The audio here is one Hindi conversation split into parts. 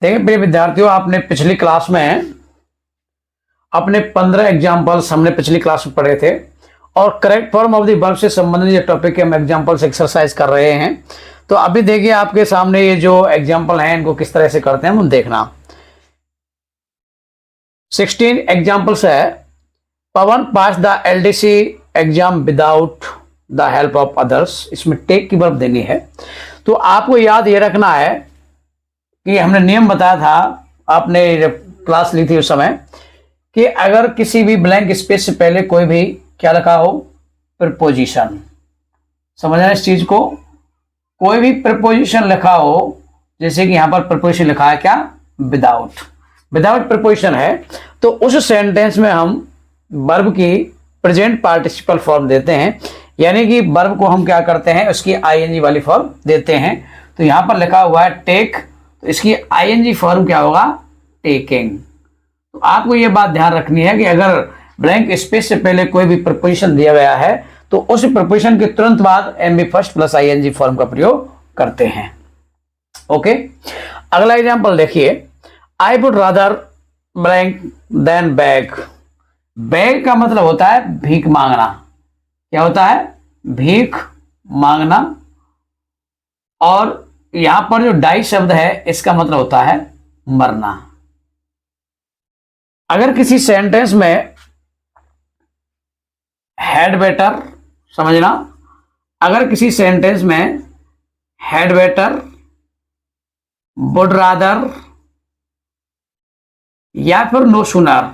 देखिए प्रिय विद्यार्थियों, आपने पिछली क्लास में अपने 15 एग्जाम्पल्स हमने पिछली क्लास में पढ़े थे और correct form of the verb से संबंधित जो टॉपिक के हम एग्जाम्पल्स एक्सरसाइज कर रहे हैं। तो अभी देखिए आपके सामने ये जो एग्जाम्पल हैं इनको किस तरह से करते हैं हम देखना। 16 एग्जाम्पल्स है। Pawan pass the LDC exam without the help of others. इसमें टेक की वर्ब देनी है। तो आपको याद ये रखना है कि हमने नियम बताया था, आपने जब क्लास ली थी उस समय, कि अगर किसी भी ब्लैंक स्पेस से पहले कोई भी क्या लिखा हो, प्रीपोजिशन, समझना इस चीज को, कोई भी प्रीपोजिशन लिखा हो, जैसे कि यहां पर प्रीपोजिशन लिखा है क्या, विदाउट, विदाउट प्रीपोजिशन है, तो उस सेंटेंस में हम वर्ब की प्रेजेंट पार्टिसिपल फॉर्म देते हैं, यानी कि वर्ब को हम क्या करते हैं, उसकी आईएनजी वाली फॉर्म देते हैं। तो यहां पर लिखा हुआ है टेक, तो इसकी आईएनजी फॉर्म क्या होगा, टेकिंग। तो आपको यह बात ध्यान रखनी है कि अगर ब्लैंक स्पेस से पहले कोई भी प्रपोजिशन दिया गया है तो उस प्रपोजिशन के तुरंत बाद MB first plus ING form का प्रयोग करते हैं। ओके, अगला एग्जांपल देखिए। I would rather blank than beg. Beg का मतलब होता है भीख मांगना। क्या होता है, भीख मांगना। और यहां पर जो डाई शब्द है इसका मतलब होता है मरना। अगर किसी सेंटेंस में हैड बेटर, समझना, अगर किसी सेंटेंस में हैड बेटर, वुड रादर या फिर नो सूनर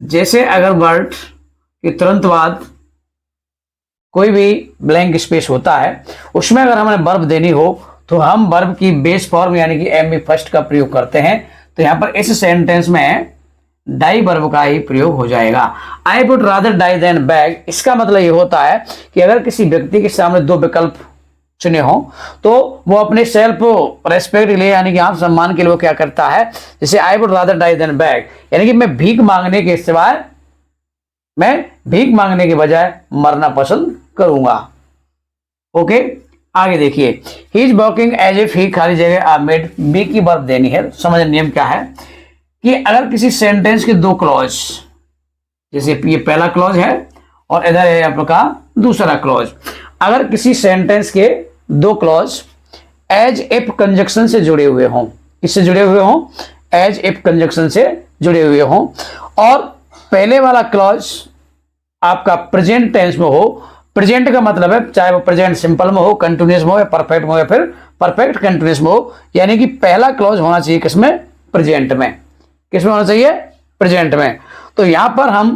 जैसे अगर वर्ड के तुरंत बाद कोई भी ब्लैंक स्पेस होता है, उसमें अगर हमें वर्ब देनी हो तो हम वर्ब की बेस फॉर्म यानी कि एम बी फर्स्ट का प्रयोग करते हैं। तो यहां पर इस सेंटेंस में डाई वर्ब का ही प्रयोग हो जाएगा। I would rather die than beg, इसका मतलब ये होता है कि अगर किसी व्यक्ति के सामने दो विकल्प चुने हो तो वो अपने सेल्फ रेस्पेक्ट के लिए यानी कि आत्म सम्मान के लिए क्या करता है, जैसे I would rather die than beg, यानी कि मैं भीख मांगने के सिवाय, मैं भीख मांगने के बजाय मरना पसंद करूंगा। ओके, आगे देखिए। He is walking as if he, खाली जगह आ मेड, बी की वर्ब देनी है। समझ नियम क्या है कि अगर किसी सेंटेंस के दो क्लॉज, जैसे ये पहला क्लॉज है और इधर है आपका दूसरा क्लॉज, अगर किसी सेंटेंस के दो क्लॉज एज इफ कंजक्शन से जुड़े हुए हों, किससे जुड़े हुए हों, एज इफ कंजक्शन से जुड़े हुए हों, और पहले वाला क्लॉज आपका प्रेजेंट टेंस में हो, प्रेजेंट का मतलब है चाहे वो प्रेजेंट सिंपल में हो, कंटिन्यूअस में हो, या परफेक्ट में हो, या फिर परफेक्ट कंटिन्यूअस में हो, यानी कि पहला क्लॉज होना चाहिए किसमें, प्रेजेंट में। किसमें होना चाहिए, प्रेजेंट में। तो यहां पर हम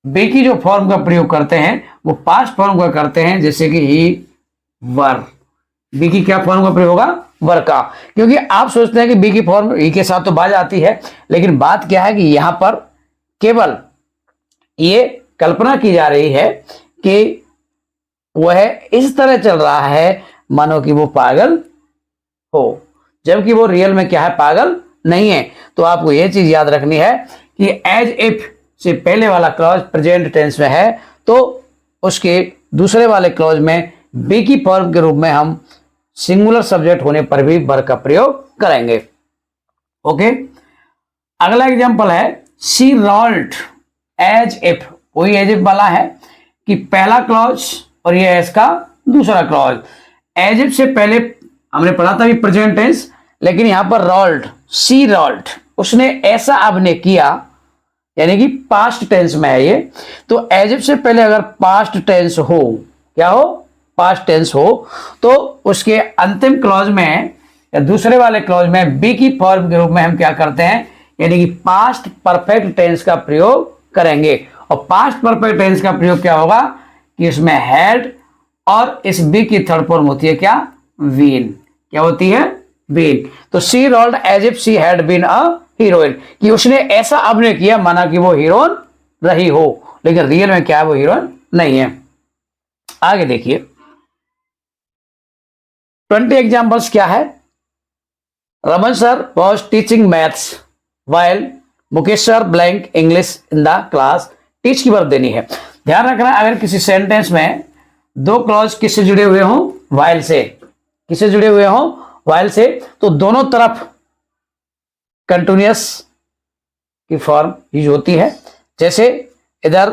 बी की जो फॉर्म का प्रयोग करते हैं वो पास्ट फॉर्म का करते हैं, जैसे कि ही वर। बी की क्या फॉर्म का प्रयोग होगा, वर का, क्योंकि आप सोचते हैं कि बी की फॉर्म ही के साथ तो बाज आती है, लेकिन बात क्या है कि यहां पर केवल ये कल्पना की जा रही है कि वह इस तरह चल रहा है मानो कि वो पागल हो, जबकि वो रियल में क्या है, पागल नहीं है। तो आपको यह चीज याद रखनी है कि एज इफ से पहले वाला क्लॉज प्रेजेंट टेंस में है तो उसके दूसरे वाले क्लॉज में बी की फॉर्म के रूप में हम सिंगुलर सब्जेक्ट होने पर भी वर्ब का प्रयोग करेंगे। ओके, अगला एग्जांपल है शी रोल्ड एज इफ। वही एज इफ वाला है कि पहला क्लॉज और ये है इसका दूसरा क्लॉज। एज इफ से पहले हमने पढ़ा था भी प्रेजेंट टेंस, लेकिन यहां पर रोल्ड, शी रोल्ड, उसने ऐसा अभिनय किया, यानी कि पास्ट टेंस में है ये। तो एज इफ से पहले अगर पास्ट टेंस हो, क्या हो, पास्ट टेंस हो, तो उसके अंतिम क्लॉज में या दूसरे वाले क्लॉज में बी की फॉर्म के रूप में हम क्या करते हैं, यानी कि पास्ट परफेक्ट टेंस का प्रयोग करेंगे। और पास्ट परफेक्ट टेंस का प्रयोग क्या होगा कि इसमें हैड और इस बी की थर्ड फॉर्म होती है क्या, बीन। क्या होती है, बीन। तो she rolled as if she had been a heroine, कि उसने ऐसा अभिनय किया माना कि वो हीरोइन रही हो, लेकिन रियल में क्या है, वो हीरोइन नहीं है। आगे देखिए 20 एग्जांपल्स क्या है। Raman sir was teaching maths while Mukesh sir blank English in the class. Teach की वर्ब देनी है। ध्यान रखना, अगर किसी सेंटेंस में दो क्लॉज किससे जुड़े हुए हों, वाइल से, किससे जुड़े हुए हों, वाइल से, तो दोनों तरफ कंटिन्यूअस की फॉर्म यूज होती है। जैसे इधर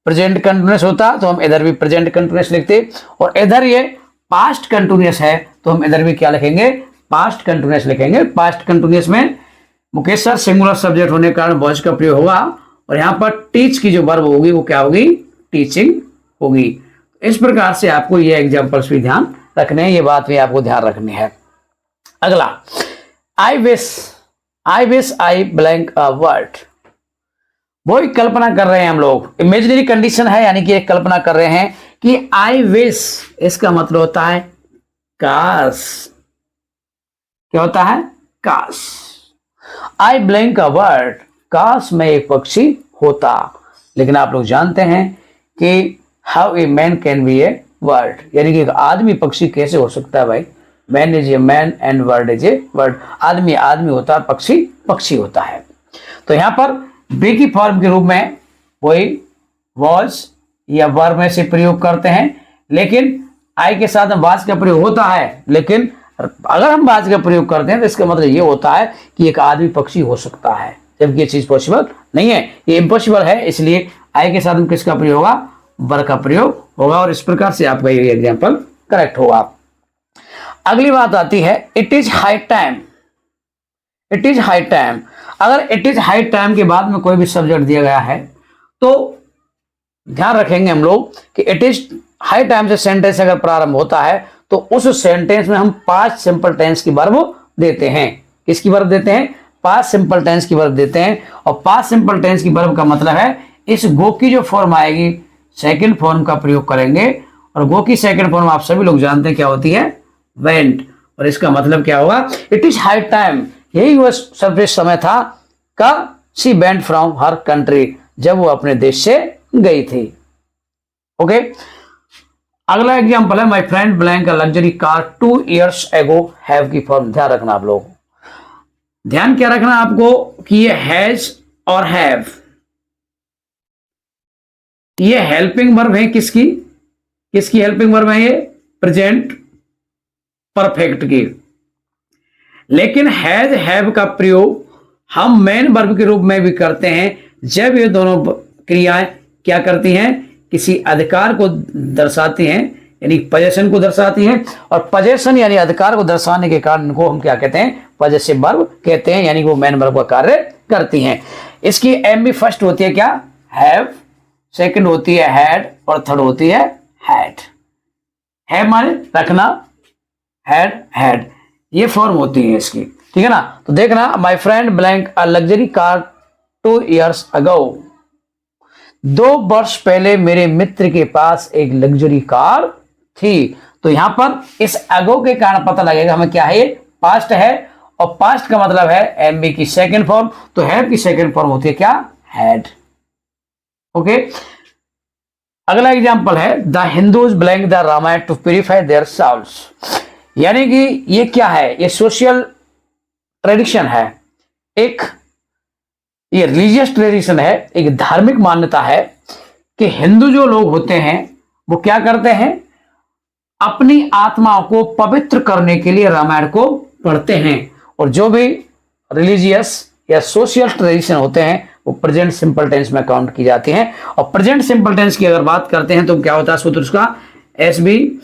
प्रेजेंट कंटिन्यूअस होता तो हम इधर भी प्रेजेंट कंटिन्यूअस लिखते, और इधर ये पास्ट कंटिन्यूअस है तो हम इधर भी क्या लिखेंगे, पास्ट कंटिन्यूअस लिखेंगे। पास्ट कंटिन्यूअस में मुकेश सर सिंगुलर सब्जेक्ट होने के कारण वॉज का प्रयोग होगा, और यहां पर टीच की जो वर्ब होगी वो क्या होगी, टीचिंग होगी। इस प्रकार से आपको ये एग्जांपल्स भी ध्यान रखने हैं, ये बात भी आपको ध्यान रखनी है। अगला, I wish I blank a word. वो एक कल्पना कर रहे हैं हम लोग, इमेजिनरी कंडीशन है, यानी कि एक कल्पना कर रहे हैं कि आई विश, इसका मतलब होता है काश। क्या होता है, काश। आई ब्लैंक अ बर्ड, काश मैं एक पक्षी होता। लेकिन आप लोग जानते हैं कि how a man can be A bird, यानी कि एक आदमी पक्षी कैसे हो सकता है भाई। Man is a man and bird is a bird, आदमी आदमी होता है, पक्षी पक्षी होता है। तो यहां पर बी की फॉर्म के रूप में वही वॉज या वर्ब में से प्रयोग करते हैं, लेकिन आई के साथ वाज का प्रयोग होता है। लेकिन अगर हम वाज का प्रयोग करते हैं तो इसका मतलब ये होता है कि एक आदमी पक्षी हो सकता है, जबकि ये चीज पॉसिबल नहीं है, ये इम्पॉसिबल है। इसलिए आई के साथ में किसका प्रयोग होगा, वर्ब का प्रयोग होगा, और इस प्रकार से आपका ये एग्जाम्पल करेक्ट होगा। अगली बात आती है it is high time. It is high time, अगर इट इज हाई टाइम के बाद में कोई भी सब्जेक्ट दिया गया है तो ध्यान रखेंगे हम लोग कि इट इज हाई टाइम से सेंटेंस अगर प्रारंभ होता है तो उस सेंटेंस में हम पास्ट सिंपल टेंस की वर्ब देते हैं। किसकी वर्ब देते हैं, पास्ट सिंपल टेंस की वर्ब देते हैं। और पास्ट सिंपल टेंस की वर्ब का मतलब है इस गो की जो फॉर्म आएगी सेकंड फॉर्म का प्रयोग करेंगे, और गो की सेकंड फॉर्म आप सभी लोग जानते हैं क्या होती है, वेंट। और इसका मतलब क्या होगा, इट इज हाई टाइम, यही वह सर्वश्रेष्ठ समय था का she went from her country, जब वो अपने देश से गई थी। ओके, अगला एग्जांपल है my friend blank a luxury car 2 years ago have की फॉर्म। ध्यान रखना आप लोग, ध्यान क्या रखना आपको कि ये हैज और हैव, ये हेल्पिंग वर्ब है। किसकी किसकी हेल्पिंग वर्ब है, ये प्रेजेंट परफेक्ट की। लेकिन हैज हैव का प्रयोग हम मेन वर्ब के रूप में भी करते हैं जब ये दोनों क्रियाएं क्या करती हैं, किसी अधिकार को दर्शाती हैं, यानी पोजेशन को दर्शाती हैं। और पोजेशन यानी अधिकार को दर्शाने के कारण इनको हम क्या कहते हैं, पॉजेसिव वर्ब कहते हैं, यानी वो मेन वर्ब का कार्य करती हैं। इसकी एम भी फर्स्ट होती है क्या, हैव, सेकंड होती है हैड, और थर्ड होती है हैड। है माने रखना, हैड हैड, ये फॉर्म होती है इसकी, ठीक है ना। तो देखना, my friend blank a luxury car 2 years ago, 2 वर्ष पहले मेरे मित्र के पास एक लग्जरी कार थी। तो यहां पर इस अगो के कारण पता लगेगा हमें क्या है, ये पास्ट है, और पास्ट का मतलब है एमबी की सेकंड फॉर्म, तो हैव की सेकंड फॉर्म होती है क्या, हैड। ओके, अगला एग्जांपल है the Hindus blank the Ramayana to purify their souls, यानी कि ये क्या है, ये सोशल ट्रेडिशन है, एक ये रिलीजियस ट्रेडिशन है, एक धार्मिक मान्यता है कि हिंदू जो लोग होते हैं वो क्या करते हैं, अपनी आत्माओं को पवित्र करने के लिए रामायण को पढ़ते हैं। और जो भी रिलीजियस या सोशल ट्रेडिशन होते हैं वो प्रेजेंट सिंपल टेंस में काउंट की जाती हैं। और प्रेजेंट सिंपल टेंस की अगर बात करते हैं तो क्या होता है सूत्र उसका, S B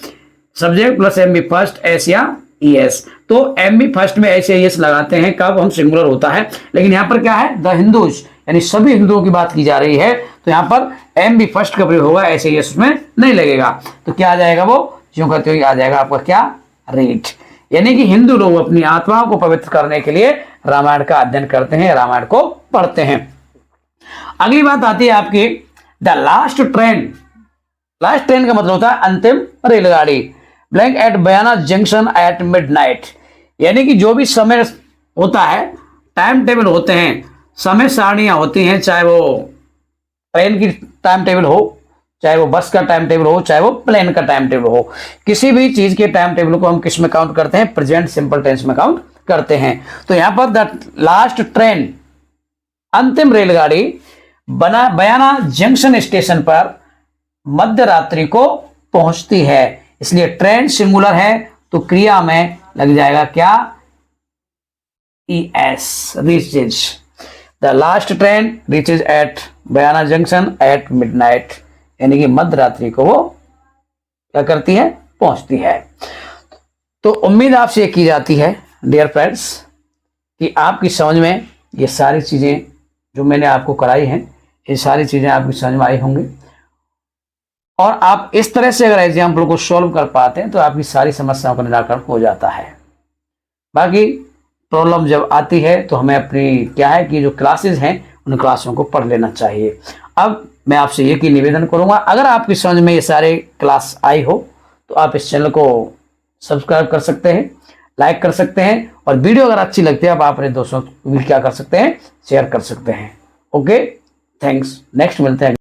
subject plus M B first, S या ई एस। तो एम बी फर्स्ट में ऐसे एस लगाते हैं कब हम सिंगुलर होता है, लेकिन यहां पर क्या है, द हिंदूज, यानी सभी हिंदुओं की बात की जा रही है, तो यहां पर एम बी फर्स्ट का प्रयोग होगा, ऐसे एस उसमें नहीं लगेगा। तो क्या आ जाएगा, वो जो कहते हो आ जाएगा आपका क्या, रीड। यानी कि हिंदू लोग अपनी आत्माओं को पवित्र करने के लिए रामायण का अध्ययन करते हैं, रामायण को पढ़ते हैं। अगली बात आती है आपकी the last train. Last train का मतलब होता है अंतिम रेलगाड़ी। Blank at Bayana junction at midnight, यानी कि जो भी समय होता है, टाइम टेबल होते हैं, समय सारणियां होती हैं, चाहे वो ट्रेन की टाइम टेबल हो, चाहे वो बस का टाइम टेबल हो, चाहे वो प्लेन का टाइम टेबल हो, किसी भी चीज के टाइम टेबल को हम किस में काउंट करते हैं, प्रेजेंट सिंपल टेंस में काउंट करते हैं। तो यहां पर द लास्ट ट्रेन, अंतिम रेलगाड़ी बयाना जंक्शन स्टेशन पर मध्य रात्रि को पहुंचती है। इसलिए ट्रेन सिंगुलर है तो क्रिया में लग जाएगा क्या, ES, reaches. The last train reaches at Bayana junction at midnight, यानी कि मध्य रात्रि को वो क्या करती है, पहुंचती है। तो उम्मीद आपसे की जाती है डियर फ्रेंड्स कि आपकी समझ में ये सारी चीजें जो मैंने आपको कराई हैं, ये सारी चीजें आपकी समझ में आई होंगी, और आप इस तरह से अगर एग्जाम्पल को सॉल्व कर पाते हैं तो आपकी सारी समस्याओं का निराकरण हो जाता है। बाकी प्रॉब्लम जब आती है तो हमें अपनी क्या है कि जो क्लासेस हैं उन क्लासों को पढ़ लेना चाहिए। अब मैं आपसे एक ही निवेदन करूंगा, अगर आपकी समझ में ये सारे क्लास आई हो तो आप इस चैनल को सब्सक्राइब कर सकते हैं, लाइक कर सकते हैं, और वीडियो अगर अच्छी लगती है आप अपने दोस्तों को भी क्या कर सकते हैं, शेयर कर सकते हैं। ओके, थैंक्स, नेक्स्ट मिलते हैं।